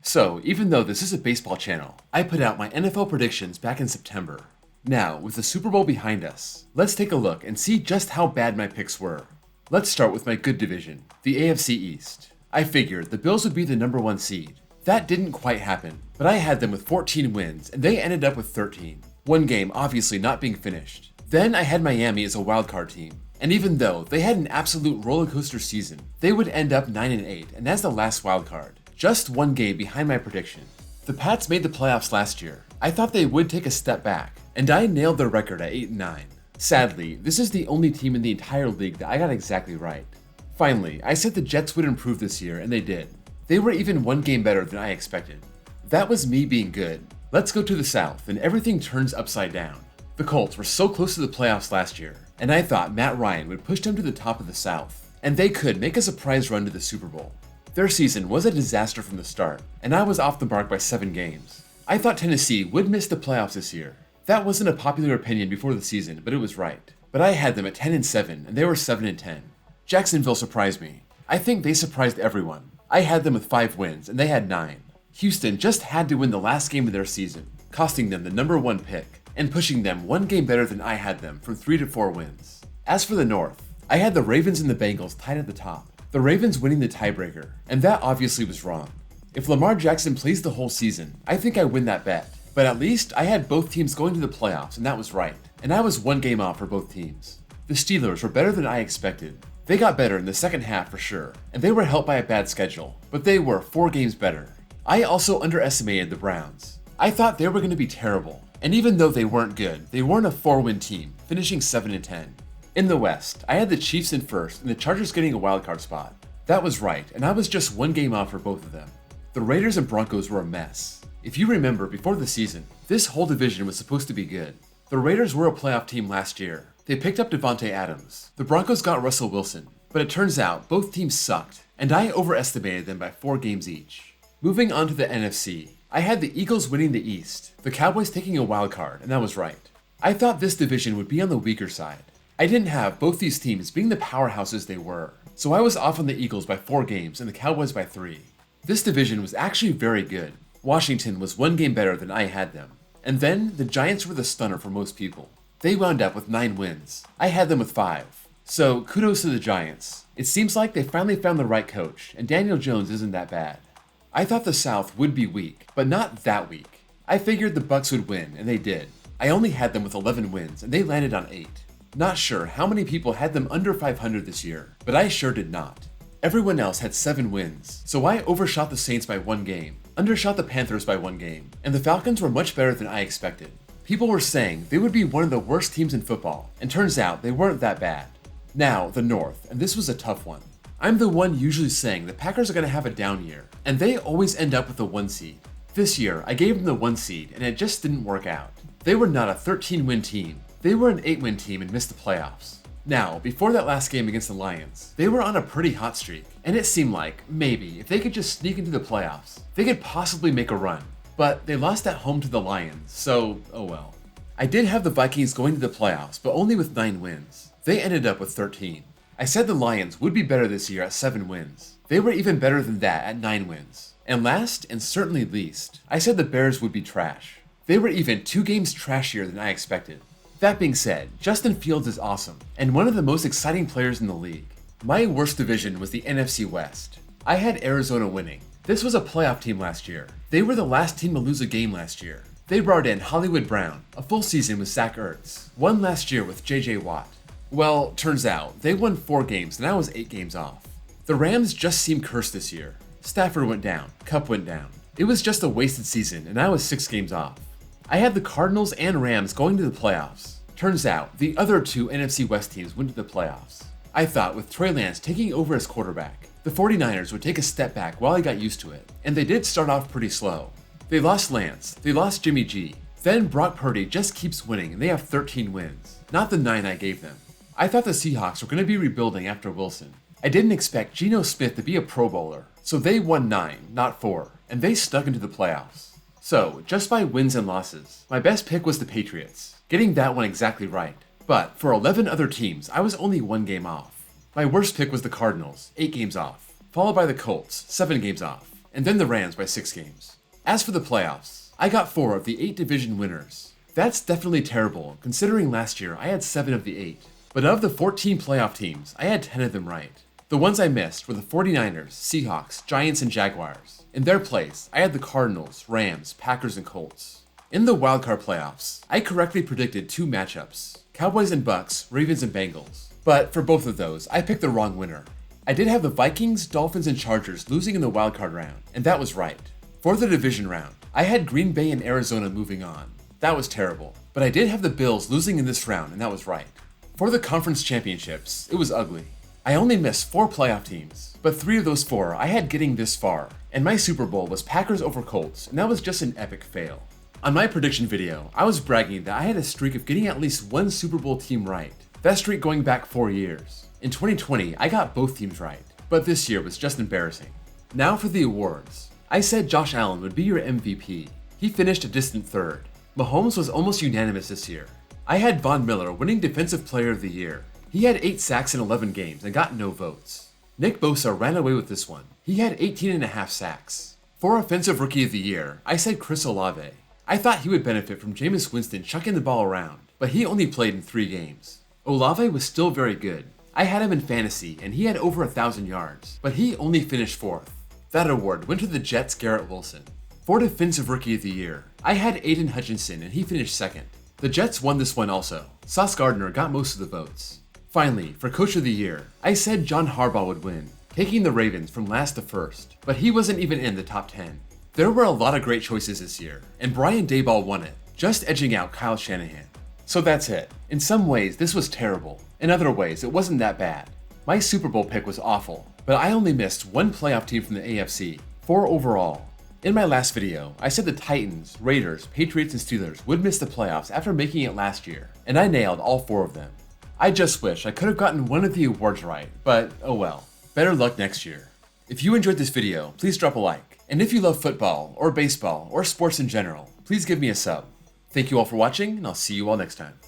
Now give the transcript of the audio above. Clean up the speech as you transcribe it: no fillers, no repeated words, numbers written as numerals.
So, even though this is a baseball channel, I put out my NFL predictions back in September. Now, with the Super Bowl behind us, let's take a look and see just how bad my picks were. Let's start with my good division, the AFC East. I figured the Bills would be the number one seed. That didn't quite happen, but I had them with 14 wins and they ended up with 13. One game obviously not being finished. Then I had Miami as a wildcard team, and even though they had an absolute rollercoaster season, they would end up 9-8 and as the last wildcard. Just one game behind my prediction. The Pats made the playoffs last year. I thought they would take a step back, and I nailed their record at 8-9. Sadly, this is the only team in the entire league that I got exactly right. Finally, I said the Jets would improve this year, and they did. They were even one game better than I expected. That was me being good. Let's go to the South, and everything turns upside down. The Colts were so close to the playoffs last year, and I thought Matt Ryan would push them to the top of the South, and they could make a surprise run to the Super Bowl. Their season was a disaster from the start, and I was off the mark by 7 games. I thought Tennessee would miss the playoffs this year. That wasn't a popular opinion before the season, but it was right. But I had them at 10-7, and they were 7-10. Jacksonville surprised me. I think they surprised everyone. I had them with 5 wins, and they had 9. Houston just had to win the last game of their season, costing them the number 1 pick, and pushing them one game better than I had them from 3 to 4 wins. As for the North, I had the Ravens and the Bengals tied at the top. The Ravens winning the tiebreaker, and that obviously was wrong. If Lamar Jackson plays the whole season, I think I win that bet. But at least I had both teams going to the playoffs, and that was right. And I was one game off for both teams. The Steelers were better than I expected. They got better in the second half for sure, and they were helped by a bad schedule, but they were 4 games better. I also underestimated the Browns. I thought they were going to be terrible, and even though they weren't good, they weren't a 4-win team, finishing 7-10. In the West, I had the Chiefs in first and the Chargers getting a wildcard spot. That was right, and I was just one game off for both of them. The Raiders and Broncos were a mess. If you remember, before the season, this whole division was supposed to be good. The Raiders were a playoff team last year. They picked up Devontae Adams. The Broncos got Russell Wilson, but it turns out both teams sucked, and I overestimated them by 4 games each. Moving on to the NFC, I had the Eagles winning the East, the Cowboys taking a wild card, and I was right. I thought this division would be on the weaker side. I didn't have both these teams being the powerhouses they were, so I was off on the Eagles by 4 games and the Cowboys by 3. This division was actually very good. Washington was 1 game better than I had them. And then, the Giants were the stunner for most people. They wound up with 9 wins. I had them with 5. So, kudos to the Giants. It seems like they finally found the right coach, and Daniel Jones isn't that bad. I thought the South would be weak, but not that weak. I figured the Bucks would win, and they did. I only had them with 11 wins, and they landed on 8. Not sure how many people had them under 500 this year, but I sure did not. Everyone else had 7 wins, so I overshot the Saints by 1 game, undershot the Panthers by 1 game, and the Falcons were much better than I expected. People were saying they would be one of the worst teams in football, and turns out they weren't that bad. Now, the North, and this was a tough one. I'm the one usually saying the Packers are going to have a down year, and they always end up with the 1 seed. This year, I gave them the 1 seed, and it just didn't work out. They were not a 13-win team. They were an 8-win team and missed the playoffs. Now, before that last game against the Lions, they were on a pretty hot streak, and it seemed like, maybe, if they could just sneak into the playoffs, they could possibly make a run. But they lost at home to the Lions, so oh well. I did have the Vikings going to the playoffs, but only with 9 wins. They ended up with 13. I said the Lions would be better this year at 7 wins. They were even better than that at 9 wins. And last, and certainly least, I said the Bears would be trash. They were even 2 games trashier than I expected. That being said, Justin Fields is awesome, and one of the most exciting players in the league. My worst division was the NFC West. I had Arizona winning. This was a playoff team last year. They were the last team to lose a game last year. They brought in Hollywood Brown, a full season with Zach Ertz, one last year with JJ Watt. Well, turns out, they won 4 games and I was 8 games off. The Rams just seemed cursed this year. Stafford went down, Kupp went down. It was just a wasted season and I was 6 games off. I had the Cardinals and Rams going to the playoffs. Turns out, the other 2 NFC West teams went to the playoffs. I thought with Trey Lance taking over as quarterback, the 49ers would take a step back while I got used to it, and they did start off pretty slow. They lost Lance, they lost Jimmy G, then Brock Purdy just keeps winning and they have 13 wins, not the 9 I gave them. I thought the Seahawks were going to be rebuilding after Wilson. I didn't expect Geno Smith to be a Pro Bowler, so they won 9, not 4, and they stuck into the playoffs. So, just by wins and losses, my best pick was the Patriots, getting that one exactly right. But for 11 other teams, I was only 1 game off. My worst pick was the Cardinals, 8 games off, followed by the Colts, 7 games off, and then the Rams by 6 games. As for the playoffs, I got 4 of the 8 division winners. That's definitely terrible, considering last year I had 7 of the 8. But of the 14 playoff teams, I had 10 of them right. The ones I missed were the 49ers, Seahawks, Giants, and Jaguars. In their place, I had the Cardinals, Rams, Packers, and Colts. In the wildcard playoffs, I correctly predicted 2 matchups, Cowboys and Bucks, Ravens and Bengals. But for both of those, I picked the wrong winner. I did have the Vikings, Dolphins, and Chargers losing in the wildcard round, and that was right. For the division round, I had Green Bay and Arizona moving on. That was terrible. But I did have the Bills losing in this round, and that was right. For the conference championships, it was ugly. I only missed 4 playoff teams, but 3 of those 4 I had getting this far, and my Super Bowl was Packers over Colts, and that was just an epic fail. On my prediction video, I was bragging that I had a streak of getting at least 1 Super Bowl team right, that streak going back 4 years. In 2020, I got both teams right, but this year was just embarrassing. Now for the awards. I said Josh Allen would be your MVP. He finished a distant 3rd. Mahomes was almost unanimous this year. I had Von Miller winning Defensive Player of the Year. He had 8 sacks in 11 games and got no votes. Nick Bosa ran away with this one. He had 18.5 sacks. For Offensive Rookie of the Year, I said Chris Olave. I thought he would benefit from Jameis Winston chucking the ball around, but he only played in 3 games. Olave was still very good. I had him in fantasy and he had over 1,000 yards, but he only finished 4th. That award went to the Jets' Garrett Wilson. For Defensive Rookie of the Year, I had Aiden Hutchinson and he finished 2nd. The Jets won this one also. Sauce Gardner got most of the votes. Finally, for Coach of the Year, I said John Harbaugh would win, taking the Ravens from last to first, but he wasn't even in the top 10. There were a lot of great choices this year, and Brian Daboll won it, just edging out Kyle Shanahan. So that's it. In some ways, this was terrible. In other ways, it wasn't that bad. My Super Bowl pick was awful, but I only missed 1 playoff team from the AFC, 4 overall. In my last video, I said the Titans, Raiders, Patriots, and Steelers would miss the playoffs after making it last year, and I nailed all 4 of them. I just wish I could have gotten one of the awards right, but oh well. Better luck next year. If you enjoyed this video, please drop a like, and if you love football, or baseball, or sports in general, please give me a sub. Thank you all for watching, and I'll see you all next time.